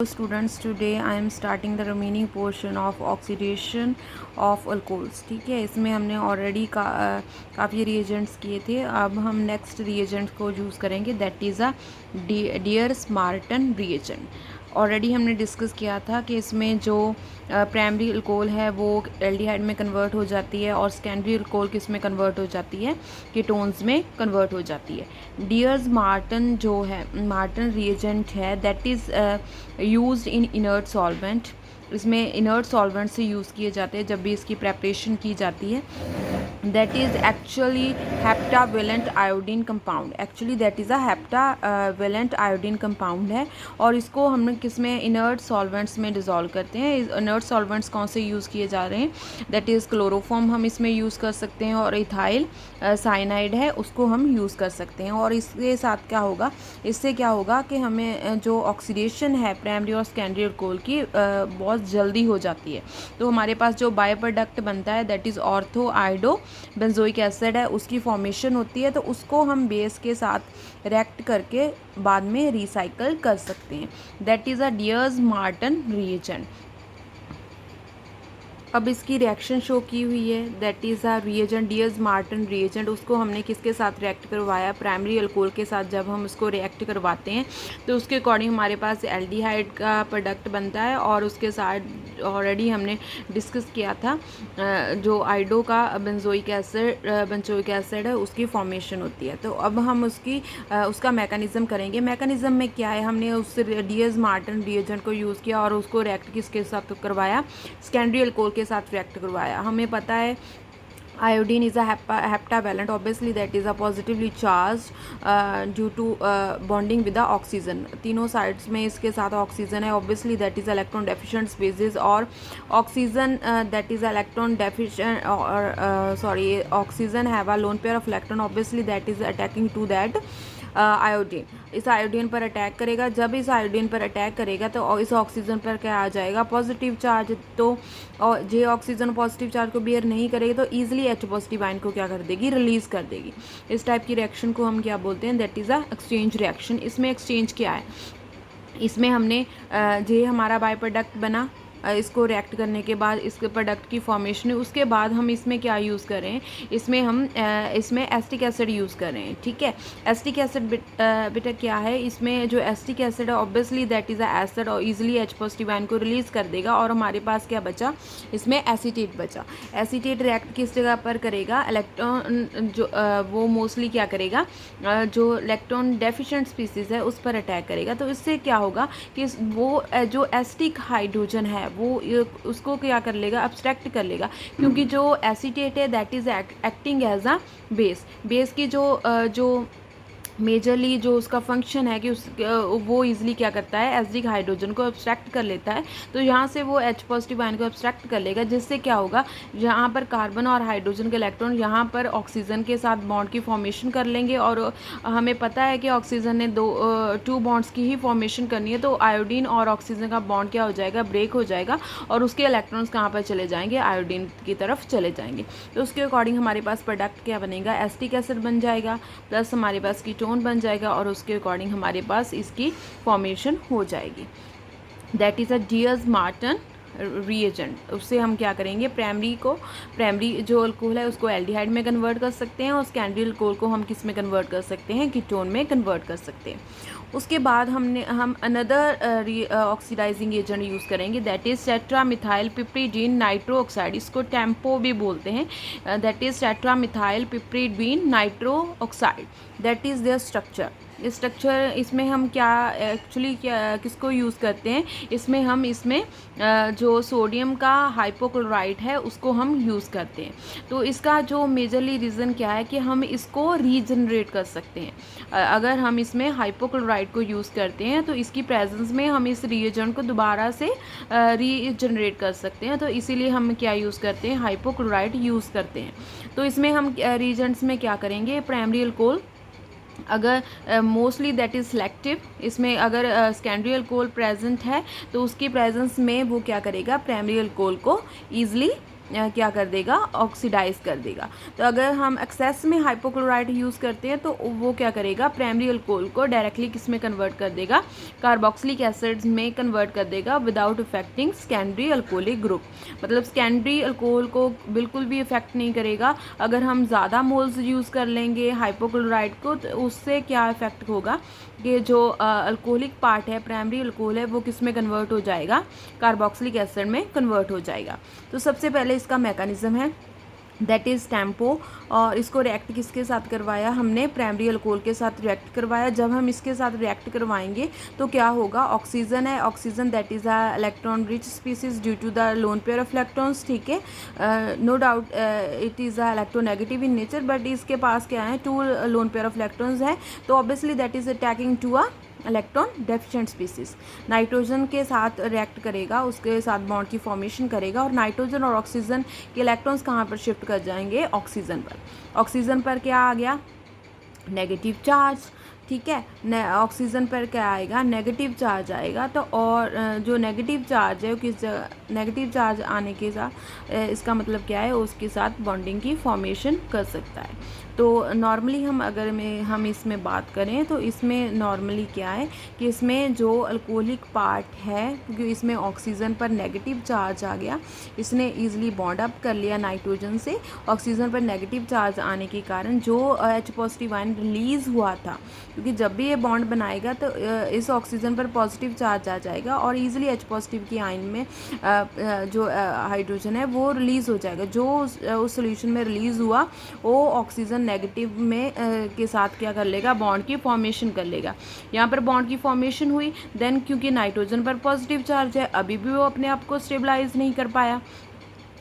Students today I am starting the remaining portion of oxidation of alcohols. ठीक है, इसमें हमने ऑलरेडी काफ़ी रिएजेंट्स किए थे। अब हम नेक्स्ट रिएजेंट को यूज़ करेंगे, that is a dears Marton reagent. Already हमने डिस्कस किया था कि इसमें जो प्राइमरी अल्कोहल है वो एल्डिहाइड में कन्वर्ट हो जाती है और सेकेंडरी अल्कोहल किस में कन्वर्ट हो जाती है, कीटोन्स में कन्वर्ट हो जाती है। डियर्स मार्टन जो है, मार्टन रिएजेंट है, that is used in inert solvent. इसमें इनर्ट सॉल्वेंट से यूज़ किए जाते हैं जब भी इसकी प्रेपरेशन की जाती है। That is actually heptavalent iodine compound. Actually that is a heptavalent iodine compound है और इसको हम किस में, इनर्ट सॉल्वेंट्स में डिज़ोल्व करते हैं। इनर्ट सॉल्वेंट्स कौन से यूज़ किए जा रहे हैं, दैट इज़ क्लोरोफॉर्म हम इसमें यूज़ कर सकते हैं और इथाइल साइनाइड है उसको हम यूज़ कर सकते हैं। और इसके साथ क्या होगा, इससे क्या होगा कि हमें जो ऑक्सीडेशन है प्राइमरी और सेकेंडरी अल्कोहल की बहुत जल्दी हो जाती है। तो हमारे पास जो बाय प्रोडक्ट बनता है that is ortho iodo benzoic acid है, उसकी फॉर्मेशन होती है। तो उसको हम बेस के साथ रिएक्ट करके बाद में रिसाइकल कर सकते हैं। That is a dears Marton reagent. अब इसकी रिएक्शन शो की हुई है, that is a reagent dears Marton reagent. उसको हमने किसके साथ रिएक्ट करवाया, प्राइमरी अल्कोहल के साथ। जब हम उसको रिएक्ट करवाते हैं तो उसके अकॉर्डिंग हमारे पास एल्डिहाइड का प्रोडक्ट बनता है और उसके साथ ऑलरेडी हमने डिस्कस किया था जो आइडो का बेंजोइक एसिड है उसकी फॉर्मेशन होती है। तो अब हम उसका मैकेनिज़्म करेंगे। मैकेनिज़्म में क्या है, हमने उस डियर्स मार्टन रिएजेंट को यूज़ किया और उसको रिएक्ट किसके साथ करवाया, सेकेंडरी अल्कोहल के साथ रिएक्ट करवाया। हमें पता है iodine is a heptavalent, obviously that is a positively charged due to bonding with the oxygen। तीनों साइड्स में इसके साथ ऑक्सीजन है, obviously that is electron deficient species। और oxygen that is electron deficient or sorry oxygen have a lone pair of electron, obviously that is attacking to that iodine. इस iodine पर attack करेगा। जब इस आयोडीन पर attack करेगा तो इस ऑक्सीजन पर क्या आ जाएगा, पॉजिटिव चार्ज। तो जे ऑक्सीजन पॉजिटिव चार्ज को बियर नहीं करेगी तो ईजिली H पॉजिटिव आयन को क्या कर देगी, रिलीज कर देगी। इस टाइप की रिएक्शन को हम क्या बोलते हैं, that is a exchange reaction. इसमें एक्सचेंज क्या है, इसमें हमने जे हमारा बाय प्रोडक्ट बना, इसको रिएक्ट करने के बाद इसके प्रोडक्ट की फॉर्मेशन है, उसके बाद हम इसमें क्या यूज़ कर रहे हैं, इसमें हम इसमें एसिटिक एसिड यूज़ कर रहे हैं। ठीक है, एसिटिक एसिड बेटा क्या है, इसमें जो एसिटिक एसिड है obviously that is a acid और इजीली H पॉजिटिव आयन को रिलीज़ कर देगा। और हमारे पास क्या बचा, इसमें एसीटेट बचा। एसीटेट रिएक्ट किस जगह पर करेगा, इलेक्ट्रॉन जो वो मोस्टली क्या करेगा, जो इलेक्ट्रॉन डेफिशिएंट स्पीसीज़ है उस पर अटैक करेगा। तो इससे क्या होगा कि वो जो एसिटिक हाइड्रोजन है वो उसको क्या कर लेगा, अब्स्ट्रैक्ट कर लेगा। क्योंकि जो एसीटेट है that is acting as a base की जो मेजरली जो उसका फंक्शन है कि वो इजीली क्या करता है, एसिडिक हाइड्रोजन को अब्स्ट्रैक्ट कर लेता है। तो यहाँ से वो H पॉजिटिव आयन को अब्स्ट्रैक्ट कर लेगा, जिससे क्या होगा, यहाँ पर कार्बन और हाइड्रोजन के इलेक्ट्रॉन यहाँ पर ऑक्सीजन के साथ बॉन्ड की फॉर्मेशन कर लेंगे। और हमें पता है कि ऑक्सीजन ने टू बॉन्ड्स की ही फॉर्मेशन करनी है। तो आयोडीन और ऑक्सीजन का बॉन्ड क्या हो जाएगा, ब्रेक हो जाएगा और उसके इलेक्ट्रॉन्स कहाँ पर चले जाएंगे, आयोडीन की तरफ चले जाएंगे। तो उसके अकॉर्डिंग हमारे पास प्रोडक्ट क्या बनेगा, एसिटिक एसिड बन जाएगा, प्लस हमारे पास कीटोन बन जाएगा और उसके अकॉर्डिंग हमारे पास इसकी फॉर्मेशन हो जाएगी। That is a dears Marton reagent. उससे हम क्या करेंगे, प्राइमरी जो अल्कोहल है उसको एल्डिहाइड में कन्वर्ट कर सकते हैं और सेकेंडरी अल्कोहल को हम किस में कन्वर्ट कर सकते हैं, कीटोन में कन्वर्ट कर सकते हैं। उसके बाद हम अनदर ऑक्सीडाइजिंग एजेंट यूज़ करेंगे, that is tetramethyl piperidine nitro oxide. इसको टेम्पो भी बोलते हैं, that is tetramethyl piperidine nitro oxide. That is their structure. Structure इसमें हम क्या एक्चुअली किसको यूज़ करते हैं, इसमें जो सोडियम का हाइपोक्लोराइड है उसको हम यूज़ करते हैं। तो इसका जो मेजरली रीज़न क्या है कि हम इसको रीजनरेट कर सकते हैं। अगर हम इसमें हाइपोक्लोराइड को यूज़ करते हैं तो इसकी प्रेजेंस में हम इस रिएजेंट को दोबारा से रीजनरेट कर सकते हैं। तो इसीलिए हम क्या यूज़ करते हैं, हाइपोक्लोराइड यूज़ करते हैं। तो इसमें हम रिएजेंट्स में क्या करेंगे, प्राइमरी अल्कोहल अगर मोस्टली दैट इज़ सेलेक्टिव, इसमें अगर सेकेंडरी अल्कोहल प्रेजेंट है तो उसकी प्रेजेंस में वो क्या करेगा, प्राइमरी अल्कोहल को ईजिली क्या कर देगा, ऑक्सीडाइज कर देगा। तो अगर हम एक्सेस में हाइपोक्लोराइड यूज़ करते हैं तो वो क्या करेगा, प्राइमरी अल्कोहल को डायरेक्टली किस में कन्वर्ट कर देगा, कार्बोक्सिलिक एसिड्स में कन्वर्ट कर देगा without effecting secondary alcoholic group. मतलब सेकेंडरी अल्कोहल को बिल्कुल भी इफेक्ट नहीं करेगा। अगर हम ज़्यादा मोल्स यूज़ कर लेंगे हाइपोक्लोराइड को तो उससे क्या इफेक्ट होगा कि जो अल्कोहलिक पार्ट है, प्राइमरी अल्कोहल है, वो किस में कन्वर्ट हो जाएगा, कार्बोक्सिलिक एसिड में कन्वर्ट हो जाएगा। तो सबसे पहले इसका मैकेनिज्म है दैट इज़ टेम्पो, और इसको रिएक्ट किसके साथ करवाया हमने, प्राइमरी अल्कोहल के साथ रिएक्ट करवाया। जब हम इसके साथ रिएक्ट करवाएंगे तो क्या होगा, ऑक्सीजन है, oxygen that is a electron rich species due to the lone pair of electrons, ठीक है। No doubt it is a electronegative in nature, but इसके पास क्या है, 2 लोन पेयर ऑफ इलेक्ट्रॉन्स है, तो obviously that is attacking to a electron deficient species. Nitrogen के साथ रिएक्ट करेगा, उसके साथ बॉन्ड की फॉर्मेशन करेगा, और नाइट्रोजन और ऑक्सीजन के इलेक्ट्रॉन्स कहाँ पर शिफ्ट कर जाएंगे, ऑक्सीजन पर। ऑक्सीजन पर क्या आ गया, नेगेटिव चार्ज, ठीक है। ऑक्सीजन पर क्या आएगा, नेगेटिव चार्ज आएगा। तो और जो नेगेटिव चार्ज है किस जगह, नेगेटिव चार्ज आने के साथ इसका मतलब क्या है, उसके साथ बॉन्डिंग की फॉर्मेशन कर सकता है। तो नॉर्मली हम इसमें बात करें तो इसमें नॉर्मली क्या है कि इसमें जो अल्कोहलिक पार्ट है, क्योंकि इसमें ऑक्सीजन पर नेगेटिव चार्ज आ गया, इसने ईजिली बॉन्ड अप कर लिया नाइट्रोजन से। ऑक्सीजन पर नेगेटिव चार्ज आने के कारण जो H पॉजिटिव आयन रिलीज़ हुआ था, क्योंकि जब भी ये बॉन्ड बनाएगा तो इस ऑक्सीजन पर पॉजिटिव चार्ज आ जाएगा और ईजिली H पॉजिटिव की आयन में जो हाइड्रोजन है वो रिलीज़ हो जाएगा। जो उस सोल्यूशन में रिलीज़ हुआ वो ऑक्सीजन नेगेटिव में के साथ क्या कर लेगा, बॉन्ड की फॉर्मेशन कर लेगा। यहाँ पर बॉन्ड की फॉर्मेशन हुई, देन क्योंकि नाइट्रोजन पर पॉजिटिव चार्ज है, अभी भी वो अपने आप को स्टेबलाइज नहीं कर पाया,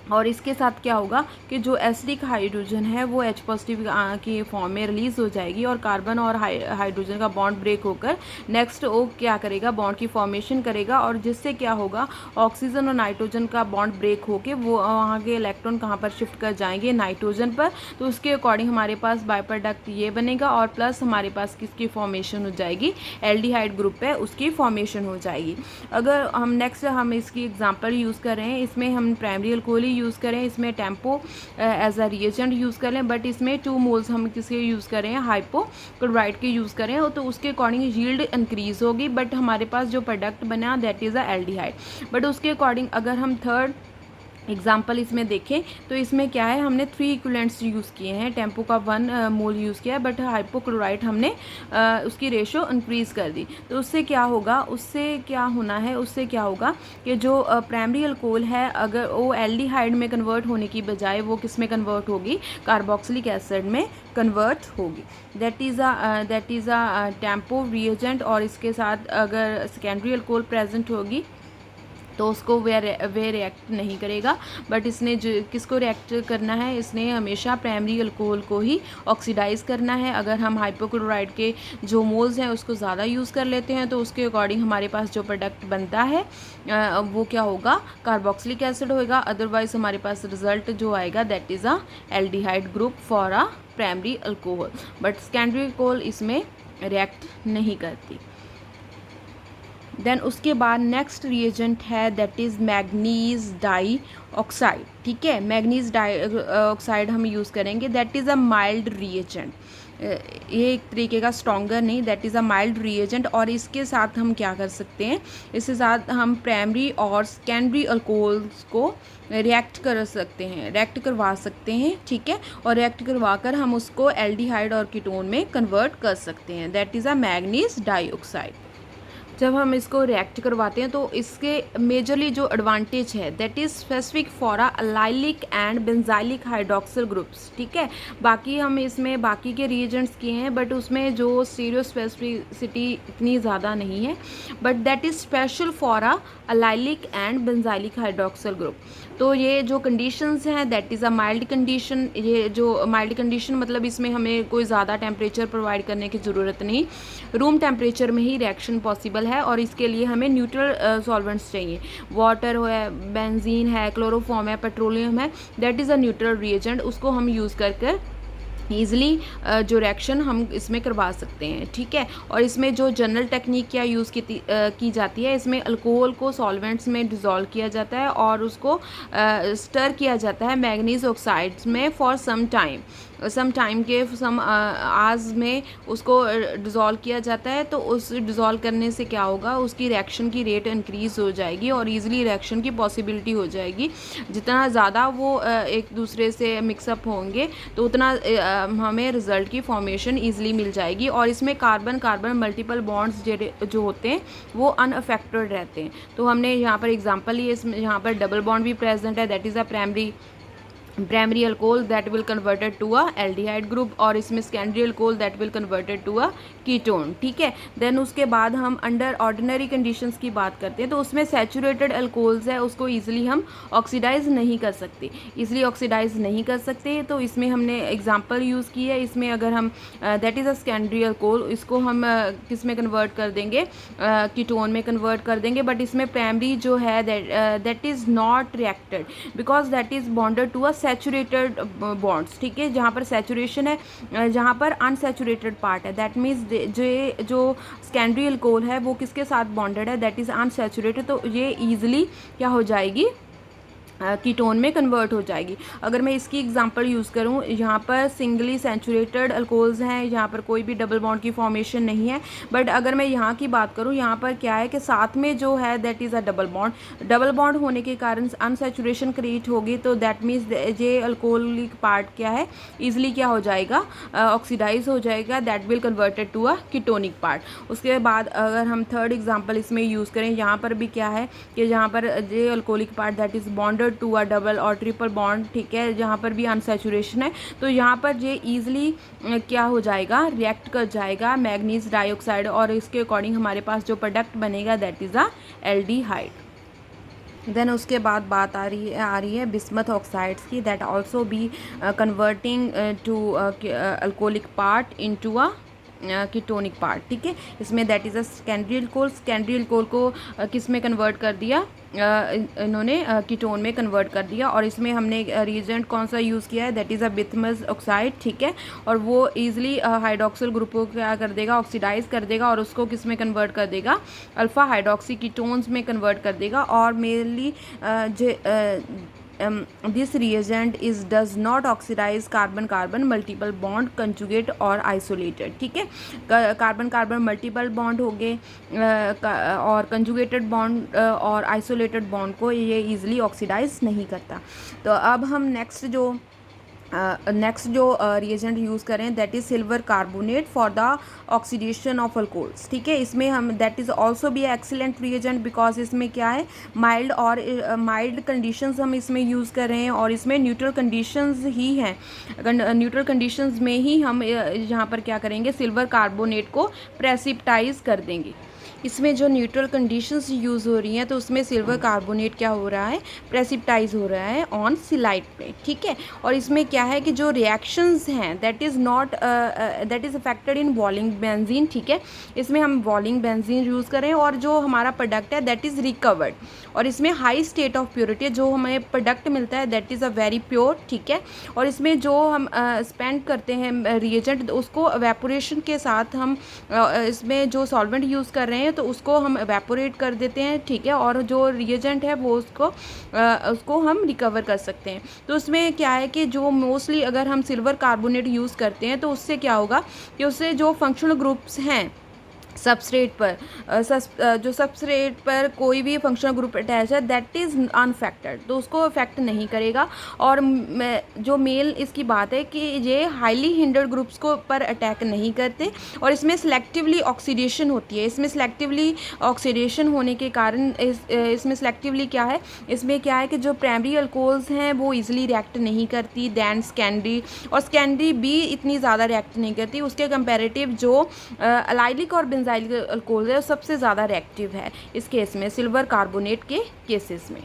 और इसके साथ क्या होगा कि जो एसिडिक हाइड्रोजन है वो H पॉजिटिव की फॉर्म में रिलीज़ हो जाएगी, और कार्बन और हाइड्रोजन का बॉन्ड ब्रेक होकर नेक्स्ट वो क्या करेगा, बॉन्ड की फॉर्मेशन करेगा, और जिससे क्या होगा, ऑक्सीजन और नाइट्रोजन का बॉन्ड ब्रेक होके वो वहाँ के इलेक्ट्रॉन कहाँ पर शिफ्ट कर जाएंगे, नाइट्रोजन पर। तो उसके अकॉर्डिंग हमारे पास बाय प्रोडक्ट ये बनेगा, और प्लस हमारे पास किसकी फॉर्मेशन हो जाएगी, एल्डिहाइड ग्रुप है उसकी फॉर्मेशन हो जाएगी। अगर हम नेक्स्ट हम इसकी एग्जाम्पल यूज़ कर रहे हैं, इसमें हम प्राइमरी अल्कोहल यूज़ करें, इसमें tempo as a reagent use करें, बट इसमें 2 मोल्स हम किसके यूज़ करें, हाइपोक्लोराइड के यूज़ करें, तो उसके अकॉर्डिंग यील्ड इंक्रीज़ होगी, बट हमारे पास जो प्रोडक्ट बना that is a aldehyde. But उसके अकॉर्डिंग अगर हम थर्ड एग्जाम्पल इसमें देखें तो इसमें क्या है, हमने 3 इक्विवेलेंट्स यूज़ किए हैं, टेम्पो का 1 मोल यूज़ किया है, बट हाइपोक्लोराइड हमने उसकी रेशो इंक्रीज़ कर दी। तो उससे क्या होगा, उससे क्या होगा कि जो प्राइमरी अल्कोहल है अगर वो एल्डिहाइड में कन्वर्ट होने की बजाय वो किस में कन्वर्ट होगी, कार्बोक्सिलिक एसिड में कन्वर्ट होगी। That is a tempo reagent, और इसके साथ अगर सेकेंडरी अल्कोहल प्रेजेंट होगी तो उसको वे रिएक्ट नहीं करेगा, बट इसने जो किसको रिएक्ट करना है, इसने हमेशा प्राइमरी अल्कोहल को ही ऑक्सीडाइज करना है। अगर हम हाइपोक्लोराइड के जो मोल्स हैं उसको ज़्यादा यूज़ कर लेते हैं तो उसके अकॉर्डिंग हमारे पास जो प्रोडक्ट बनता है वो क्या होगा, कार्बोक्सिलिक एसिड होगा। अदरवाइज हमारे पास रिजल्ट जो आएगा that is a aldehyde group for a primary alcohol, but secondary alcohol इसमें रिएक्ट नहीं करती। देन उसके बाद नेक्स्ट रिएजेंट है दैट इज़ मैग्नीज डाई ऑक्साइड, ठीक है। मैग्नीज डाई ऑक्साइड हम यूज़ करेंगे, that is a mild reagent. ये एक तरीके का स्ट्रॉन्गर नहीं, that is a mild reagent, और इसके साथ हम क्या कर सकते हैं, इसके साथ हम प्राइमरी और सेकेंडरी अल्कोहल्स को रिएक्ट करवा सकते हैं, ठीक है, और रिएक्ट करवा कर हम उसको एल्डिहाइड और कीटोन में कन्वर्ट कर सकते हैं, that is a manganese dioxide. जब हम इसको रिएक्ट करवाते हैं तो इसके मेजरली जो एडवांटेज है that is specific for a allylic and benzylic hydroxyl groups, ठीक है। बाकी हम इसमें बाकी के रिएजेंट्स किए हैं बट उसमें जो स्टीरियो स्पेसिफिसिटी इतनी ज़्यादा नहीं है, but that is special for a allylic and benzylic hydroxyl group. तो ये जो कंडीशंस हैं that is a mild condition. ये जो माइल्ड कंडीशन मतलब इसमें हमें कोई ज़्यादा टेम्परेचर प्रोवाइड करने की ज़रूरत नहीं, रूम टेम्परेचर में ही रिएक्शन पॉसिबल है, और इसके लिए हमें न्यूट्रल सॉल्वेंट्स चाहिए। वाटर है, बेंजीन है, क्लोरोफॉर्म है, पेट्रोलियम है, that is a neutral reagent, उसको हम यूज़ कर ईज़िली जो रिएक्शन हम इसमें करवा सकते हैं, ठीक है। और इसमें जो जनरल टेक्निक क्या यूज़ की जाती है, इसमें अल्कोहल को सॉल्वेंट्स में डिज़ोल्व किया जाता है और उसको स्टर किया जाता है मैंगनीज ऑक्साइड्स में फॉर सम टाइम के आज में उसको डिज़ोल्व किया जाता है। तो उस डिज़ोल्व करने से क्या होगा, उसकी रिएक्शन की रेट इंक्रीज़ हो जाएगी और ईज़िली रिएक्शन की पॉसिबिलिटी हो जाएगी। जितना ज़्यादा वो एक दूसरे से मिक्सअप होंगे तो उतना हमें रिज़ल्ट की फॉर्मेशन ईज़िली मिल जाएगी। और इसमें कार्बन कार्बन मल्टीपल बॉन्ड्स जो होते हैं वो अनअफेक्टेड रहते हैं। तो हमने यहाँ पर एग्जांपल लिए, इसमें यहाँ पर डबल बॉन्ड भी प्रेजेंट है, that is a primary alcohol that will converted to a aldehyde group, और इसमें secondary alcohol that will converted to a ketone, ठीक है। देन उसके बाद हम अंडर ऑर्डिनरी कंडीशंस की बात करते हैं, तो उसमें सैचुरेटेड अल्कोहल्स है उसको ईजिली हम ऑक्सीडाइज नहीं कर सकते, तो इसमें हमने एग्जांपल यूज़ की है। इसमें अगर हम that is a secondary alcohol, इसको हम किस में कन्वर्ट कर देंगे, कीटोन में कन्वर्ट कर देंगे। बट इसमें प्राइमरी जो है that is not reacted because that is bonded to a saturated bonds, ठीक है। जहाँ पर सैचुरेशन है, जहाँ पर अनसैचुरेटेड पार्ट है, दैट मीन्स जो सेकेंडरी अल्कोहल है वो किसके साथ बॉन्डेड है, दैट इज़ अनसैचुरेटेड, तो ये ईजिली क्या हो जाएगी, कीटोन में कन्वर्ट हो जाएगी। अगर मैं इसकी एग्जांपल यूज़ करूँ, यहाँ पर सिंगली सैचुरेटेड अल्कोहल्स हैं, यहाँ पर कोई भी डबल बॉन्ड की फॉर्मेशन नहीं है। बट अगर मैं यहाँ की बात करूँ, यहाँ पर क्या है कि साथ में जो है that is a double bond होने के कारण अनसैचुरेशन क्रिएट होगी, तो दैट मीन्स ये अल्कोहलिक पार्ट क्या है, ईजिली क्या हो जाएगा, ऑक्सीडाइज हो जाएगा, that will converted to a ketonic part. उसके बाद अगर हम थर्ड एग्जाम्पल इसमें यूज़ करें, यहाँ पर भी क्या है कि यहाँ पर ये alcoholic part that is bonded to a double और ट्रिपल बॉन्ड, ठीक है, जहाँ पर भी अनसैचुरेशन है, तो यहाँ पर ये ईजिली क्या हो जाएगा, रिएक्ट कर जाएगा मैग्नीज डाइऑक्साइड, और इसके अकॉर्डिंग हमारे पास जो प्रोडक्ट बनेगा that is a aldehyde. Then उसके बाद बात आ रही है बिस्मथ ऑक्साइड्स की, that also be converting to alcoholic part into a ketonic part, ठीक है। इसमें that is a secondary alcohol को किस में कन्वर्ट कर दिया, इन्होंने कीटोन में कन्वर्ट कर दिया। और इसमें हमने रिएजेंट कौन सा यूज़ किया है, that is a bismuth oxide, ठीक है। और वो ईजिली हाइड्रोक्सिल ग्रुप को क्या कर देगा, ऑक्सीडाइज कर देगा और उसको किस में कन्वर्ट कर देगा, अल्फा हाइड्रोक्सी कीटोन्स में कन्वर्ट कर देगा। और mainly this reagent does not oxidize carbon multiple bond conjugate और आइसोलेटेड, ठीक है। कार्बन मल्टीपल बॉन्ड हो गए और कंजुगेटेड बॉन्ड और आइसोलेटेड बॉन्ड को ये ईजिली ऑक्सीडाइज नहीं करता। तो अब हम नेक्स्ट जो रिएजेंट यूज़ करें that is silver carbonate for the oxidation of alcohols, ठीक है। इसमें हम that is also be excellent reagent because इसमें क्या है, माइल्ड कंडीशंस हम इसमें यूज़ कर रहे हैं और इसमें न्यूट्रल कंडीशंस ही हैं। न्यूट्रल कंडीशंस में ही हम यहाँ पर क्या करेंगे, सिल्वर कार्बोनेट को प्रेसिपिटाइज कर देंगे। इसमें जो न्यूट्रल कंडीशंस यूज़ हो रही हैं तो उसमें सिल्वर कार्बोनेट क्या हो रहा है, प्रेसिपिटाइज हो रहा है ऑन सिलाइट पे, ठीक है। और इसमें क्या है कि जो रिएक्शंस हैं that is affected in boiling benzene, ठीक है। इसमें हम बॉइलिंग बेंजीन यूज़ करें और जो हमारा प्रोडक्ट है दैट इज़ रिकवर्ड, और इसमें हाई स्टेट ऑफ प्योरिटी जो हमें प्रोडक्ट मिलता है that is a very pure, ठीक है। और इसमें जो हम स्पेंड करते हैं रिएजेंट उसको एवेपोरेशन के साथ हम इसमें जो सॉल्वेंट यूज़ कर रहे हैं तो उसको हम एवेपोरेट कर देते हैं, ठीक है। और जो रिएजेंट है वो उसको हम रिकवर कर सकते हैं। तो उसमें क्या है कि जो मोस्टली अगर हम सिल्वर कार्बोनेट यूज़ करते हैं तो उससे क्या होगा कि उससे जो फंक्शनल ग्रुप्स हैं सबस्ट्रेट पर कोई भी फंक्शनल ग्रुप अटैच है दैट इज़ अनफेक्टेड, तो उसको अफेक्ट नहीं करेगा। और जो मेल इसकी बात है कि ये हाईली हिंडर्ड ग्रुप्स को पर अटैक नहीं करते और इसमें सिलेक्टिवली ऑक्सीडेशन होती है। इसमें सिलेक्टिवली ऑक्सीडेशन होने के कारण इसमें सिलेक्टिवली क्या है, इसमें क्या है कि जो प्राइमरी अल्कोहल्स हैं वो ईजिली रिएक्ट नहीं करती दैन सेकेंडरी, और सेकेंडरी भी इतनी ज़्यादा रिएक्ट नहीं करती। उसके कंपैरेटिव जो अलाइलिक और बेंजाइलिक अल्कोहल है सबसे ज़्यादा रिएक्टिव है इस केस में, सिल्वर कार्बोनेट के केसेस में।